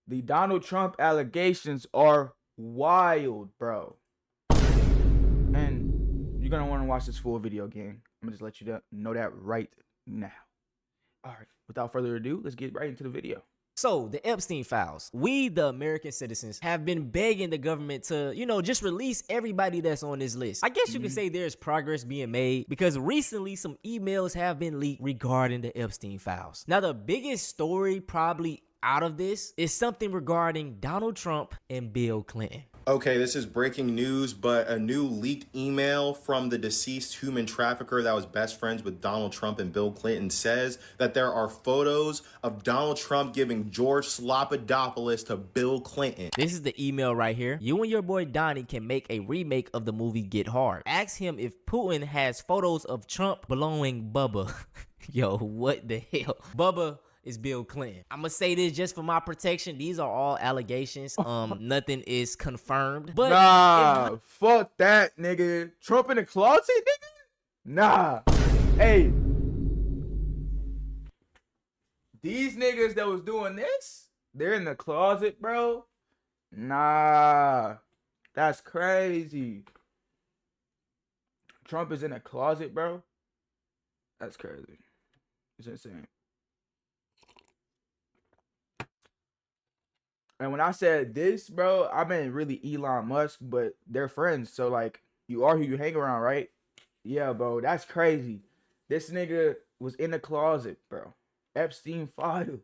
The Donald Trump allegations are wild, bro. And you're gonna want to watch this full video, gang. I'm gonna just let you know that right now. All right, without further ado, let's get right into the video. So, the Epstein files. We, the American citizens, have been begging the government to, just release everybody that's on this list. I guess you could say there's progress being made because recently some emails have been leaked regarding the Epstein files. Now, the biggest story probably out of this is something regarding Donald Trump and Bill Clinton. Okay, this is breaking news, but a new leaked email from the deceased human trafficker that was best friends with Donald Trump and Bill Clinton says that there are photos of Donald Trump giving George Slobodanopoulos to Bill Clinton. This is the email right here. You and your boy Donnie can make a remake of the movie Get Hard. Ask him if Putin has photos of Trump belonging Bubba. Yo, what the hell? Bubba is Bill Clinton. I'm gonna say this just for my protection. These are all allegations. Nothing is confirmed. But nah, fuck that, nigga. Trump in the closet, nigga? Nah. Hey. These niggas that was doing this, they're in the closet, bro. Nah. That's crazy. Trump is in a closet, bro. That's crazy. It's insane. And when I said this, bro, I meant really Elon Musk, but they're friends. So, like, you are who you hang around, right? Yeah, bro, that's crazy. This nigga was in the closet, bro. Epstein files.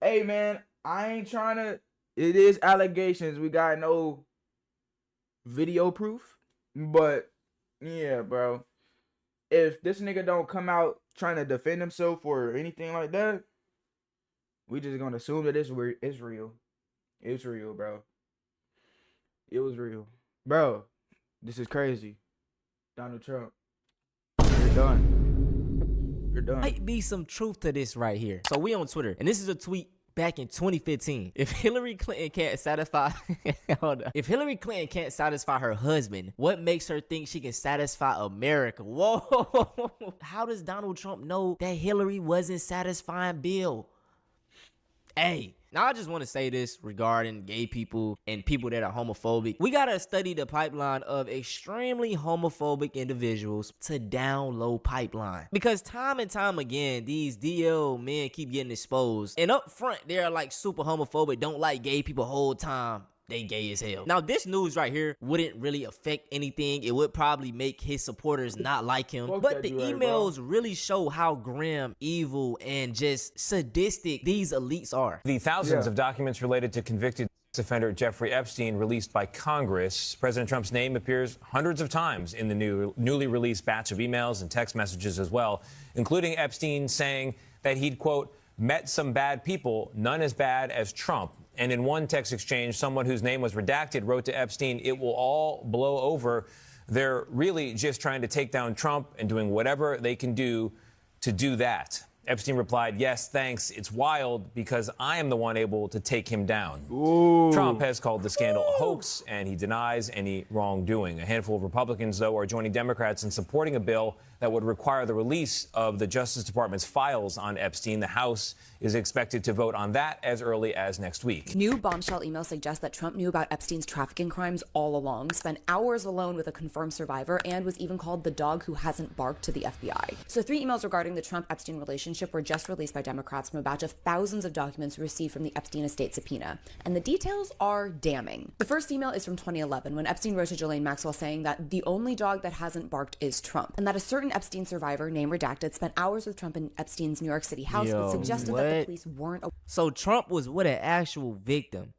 Hey, man, I ain't trying to... It is allegations. We got no video proof. But, yeah, bro. If this nigga don't come out trying to defend himself or anything like that, we just gonna assume that it's real. It's real, bro. It was real. Bro, this is crazy. Donald Trump, you're done. You're done. Might be some truth to this right here. So we on Twitter, and this is a tweet back in 2015. If Hillary Clinton can't satisfy if Hillary Clinton can't satisfy her husband, what makes her think she can satisfy America? Whoa. How does Donald Trump know that Hillary wasn't satisfying Bill? Hey, now I just want to say this regarding gay people and people that are homophobic. We got to study the pipeline of extremely homophobic individuals to down low pipeline. Because time and time again, these DL men keep getting exposed. And up front, they're like super homophobic, don't like gay people whole time. They gay as hell. Now, this news right here wouldn't really affect anything. It would probably make his supporters not like him. But the emails really show how grim, evil, and just sadistic these elites are. The thousands of documents related to convicted offender Jeffrey Epstein released by Congress. President Trump's name appears hundreds of times in the newly released batch of emails and text messages as well, including Epstein saying that he'd, quote, met some bad people, none as bad as Trump. And in one text exchange, someone whose name was redacted wrote to Epstein, "It will all blow over. They're really just trying to take down Trump and doing whatever they can do to do that." Epstein replied, "Yes, thanks. It's wild because I am the one able to take him down." Ooh. Trump has called the scandal a hoax, and he denies any wrongdoing. A handful of Republicans, though, are joining Democrats in supporting a bill that would require the release of the Justice Department's files on Epstein. The House is expected to vote on that as early as next week. New bombshell emails suggest that Trump knew about Epstein's trafficking crimes all along, spent hours alone with a confirmed survivor, and was even called the dog who hasn't barked to the FBI. So 3 emails regarding the Trump-Epstein relationship were just released by Democrats from a batch of thousands of documents received from the Epstein estate subpoena. And the details are damning. The first email is from 2011, when Epstein wrote to Ghislaine Maxwell saying that the only dog that hasn't barked is Trump, and that a certain Epstein survivor, name redacted, spent hours with Trump in Epstein's New York City house, but suggested that the police weren't. So Trump was with an actual victim.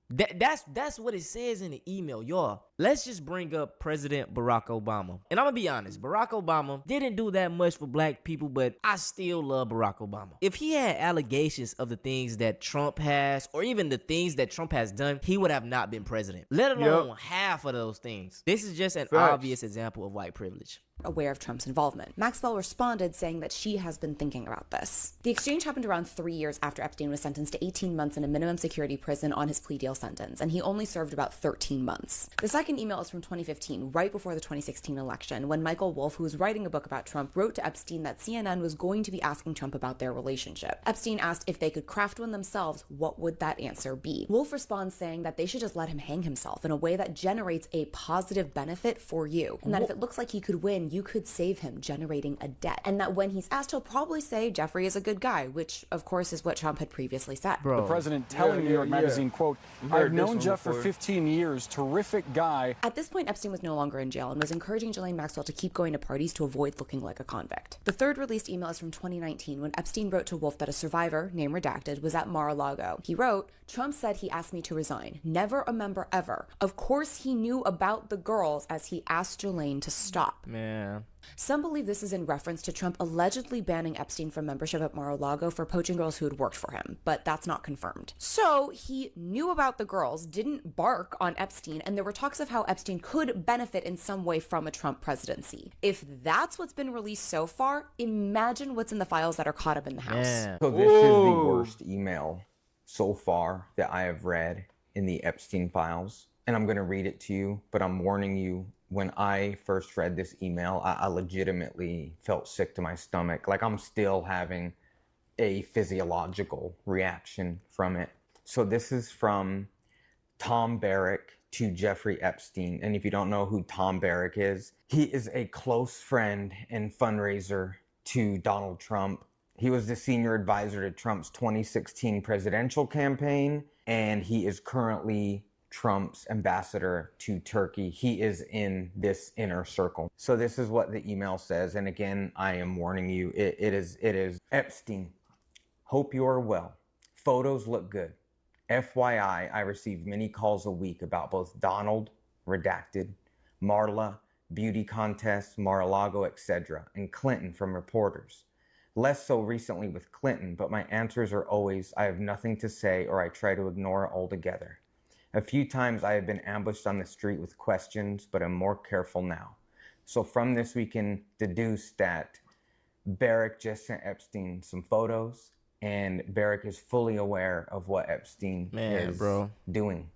That's what it says in the email, y'all. Let's just bring up President Barack Obama. And I'm gonna be honest, Barack Obama didn't do that much for black people, but I still love Barack Obama. If he had allegations of the things that Trump has, or even the things that Trump has done, he would have not been president, let alone half of those things. This is just an obvious example of white privilege. Aware of Trump's involvement. Maxwell responded saying that she has been thinking about this. The exchange happened around 3 years after Epstein was sentenced to 18 months in a minimum security prison on his plea deal sentence, and he only served about 13 months. The second second email is from 2015, right before the 2016 election, when Michael Wolff, who was writing a book about Trump, wrote to Epstein that CNN was going to be asking Trump about their relationship. Epstein asked if they could craft one themselves, what would that answer be? Wolff responds saying that they should just let him hang himself in a way that generates a positive benefit for you, and that if it looks like he could win, you could save him, generating a debt. And that when he's asked, he'll probably say Jeffrey is a good guy, which of course is what Trump had previously said. The president telling New York Magazine, quote, "I've known Jeff for 15 years, terrific guy." At this point, Epstein was no longer in jail and was encouraging Ghislaine Maxwell to keep going to parties to avoid looking like a convict. The third released email is from 2019, when Epstein wrote to Wolff that a survivor, name redacted, was at Mar-a-Lago. He wrote, "Trump said he asked me to resign. Never a member ever. Of course he knew about the girls as he asked Ghislaine to stop." Man. Some believe this is in reference to Trump allegedly banning Epstein from membership at Mar-a-Lago for poaching girls who had worked for him, but that's not confirmed. So he knew about the girls, didn't bark on Epstein, and there were talks of how Epstein could benefit in some way from a Trump presidency. If that's what's been released so far, imagine what's in the files that are caught up in the house. Man. So this is the worst email so far that I have read in the Epstein files. And I'm going to read it to you, but I'm warning you, when I first read this email, I legitimately felt sick to my stomach. Like I'm still having a physiological reaction from it. So this is from Tom Barrack to Jeffrey Epstein. And if you don't know who Tom Barrack is, he is a close friend and fundraiser to Donald Trump. He was the senior advisor to Trump's 2016 presidential campaign, and he is currently Trump's ambassador to Turkey. He is in this inner circle. So this is what the email says. And again, I am warning you, it is Epstein. Hope you are well. Photos look good. FYI, I receive many calls a week about both Donald, redacted, Marla, beauty contests, Mar-a-Lago, etc., and Clinton from reporters. Less so recently with Clinton, but my answers are always, I have nothing to say, or I try to ignore it altogether. A few times I have been ambushed on the street with questions, but I'm more careful now. So from this, we can deduce that Barrack just sent Epstein some photos, and Barrack is fully aware of what Epstein is doing.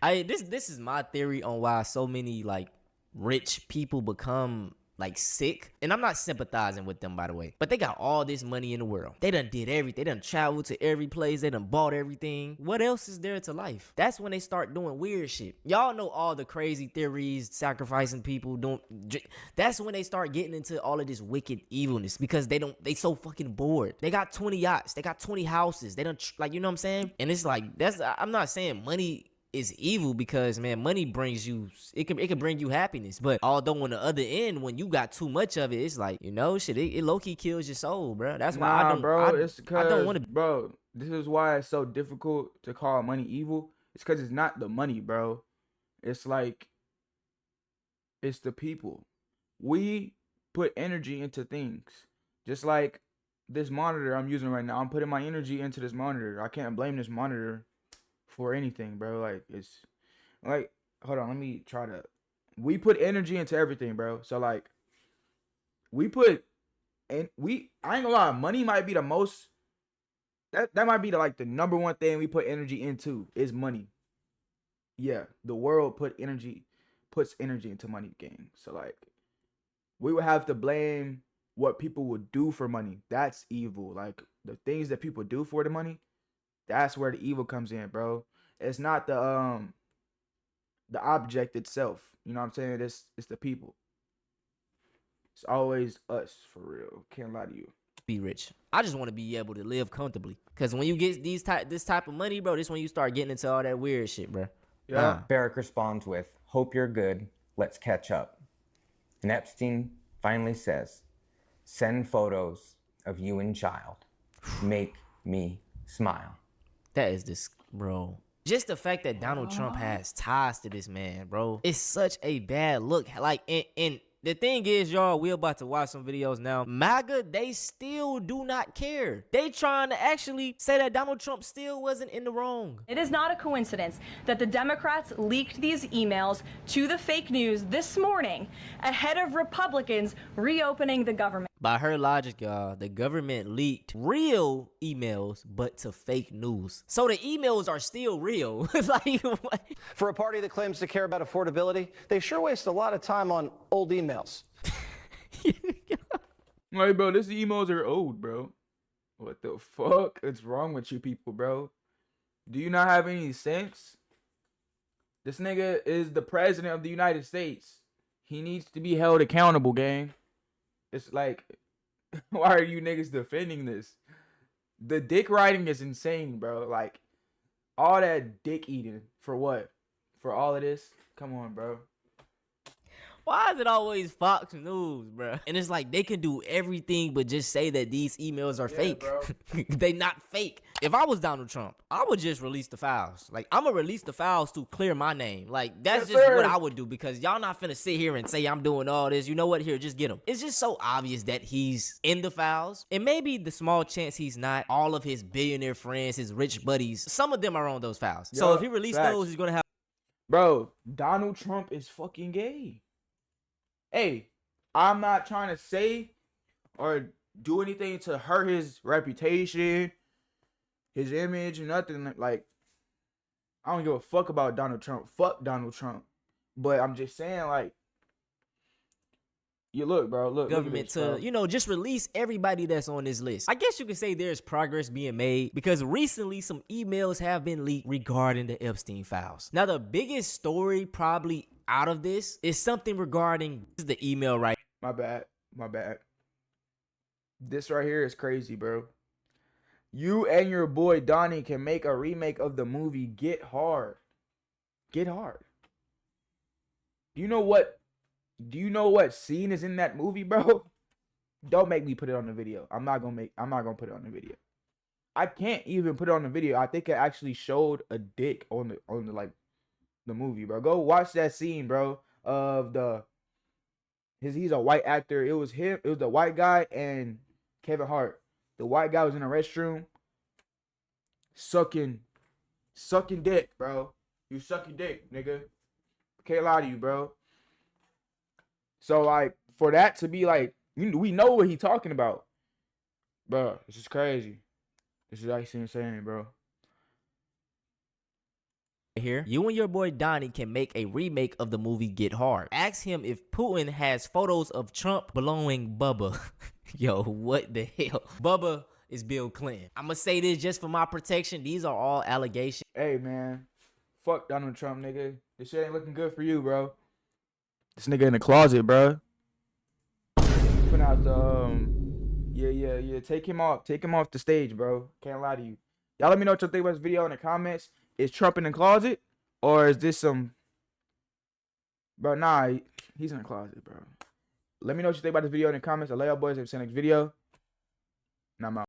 This is my theory on why so many like rich people become like sick. And I'm not sympathizing with them, by the way, but they got all this money in the world. They done did everything. They done traveled to every place. They done bought everything. What else is there to life? That's when they start doing weird shit. Y'all know all the crazy theories, sacrificing people. That's when they start getting into all of this wicked evilness, because they so fucking bored. They got 20 yachts. They got 20 houses. They don't, like, you know what I'm saying? And it's like, I'm not saying money is evil, because man, money brings you, it can bring you happiness. But although on the other end, when you got too much of it, it's like, you know, shit, it low-key kills your soul, bro. That's why I don't want to. Bro, this is why it's so difficult to call money evil. It's because it's not the money, bro. It's like, it's the people. We put energy into things. Just like this monitor I'm using right now. I'm putting my energy into this monitor. I can't blame this monitor for anything, bro. Like, it's like, hold on, let me try to, we put energy into everything, bro. So like, I ain't gonna lie, money might be the most, that might be the number one thing we put energy into is money. Yeah, the world puts energy into money game. So like, we would have to blame what people would do for money. That's evil. Like, the things that people do for the money, that's where the evil comes in, bro. It's not the object itself. You know what I'm saying? It's the people. It's always us, for real. Can't lie to you. Be rich. I just want to be able to live comfortably. Because when you get this type of money, bro, this when you start getting into all that weird shit, bro. Yeah. Barrack responds with, hope you're good. Let's catch up. And Epstein finally says, send photos of you and child. Make me smile. That is this, bro. Just the fact that Donald Trump has ties to this man, bro, it's such a bad look. Like, and the thing is, y'all, we're about to watch some videos now. MAGA, they still do not care. They trying to actually say that Donald Trump still wasn't in the wrong. It is not a coincidence that the Democrats leaked these emails to the fake news this morning ahead of Republicans reopening the government. By her logic, y'all, the government leaked real emails, but to fake news. So the emails are still real. Like, what? For a party that claims to care about affordability, they sure waste a lot of time on old emails. Like, bro, these emails are old, bro. What the fuck is wrong with you people, bro? Do you not have any sense? This nigga is the president of the United States. He needs to be held accountable, gang. It's like, why are you niggas defending this? The dick riding is insane, bro. Like, all that dick eating for what? For all of this? Come on, bro. Why is it always Fox News, bro? And it's like they can do everything but just say that these emails are fake. Bro. They not fake. If I was Donald Trump, I would just release the files. Like, I'm gonna release the files to clear my name. Like, that's just what I would do, because y'all not finna sit here and say I'm doing all this. You know what? Here, just get him. It's just so obvious that he's in the files. And maybe the small chance he's not, all of his billionaire friends, his rich buddies, some of them are on those files. So if he released those, he's gonna have... Bro, Donald Trump is fucking gay. Hey, I'm not trying to say or do anything to hurt his reputation, his image, and nothing. Like, I don't give a fuck about Donald Trump. Fuck Donald Trump. But I'm just saying, like, you look, bro. Look, government look at this, to, you know, just release everybody that's on this list. I guess you could say there's progress being made, because recently some emails have been leaked regarding the Epstein files. Now, the biggest story probably out of this is something regarding the email, right? My bad. This right here is crazy, bro. You and your boy Donnie can make a remake of the movie Get Hard. Get Hard. Do you know what scene is in that movie, bro? Don't make me put it on the video. I'm not gonna put it on the video. I can't even put it on the video. I think it actually showed a dick on the like the movie, bro. Go watch that scene, bro, of he's a white actor. It was him, it was the white guy and Kevin Hart. The white guy was in a restroom sucking dick, bro. You sucking dick, nigga. Can't lie to you, bro. So, like, for that to be like, we know what he talking about. Bro, this is crazy. This is actually insane, bro. Here, you and your boy Donnie can make a remake of the movie Get Hard. Ask him if Putin has photos of Trump blowing Bubba. Yo, what the hell? Bubba is Bill Clinton. I'm gonna say this just for my protection. These are all allegations. Hey, man. Fuck Donald Trump, nigga. This shit ain't looking good for you, bro. This nigga in the closet, bro. Putting out the, yeah. Take him off the stage, bro. Can't lie to you. Y'all let me know what you think about this video in the comments. Is Trump in the closet, or is this some... Bro, nah, he's in the closet, bro. Let me know what you think about this video in the comments. I'll let y'all boys in the next video. And I'm out.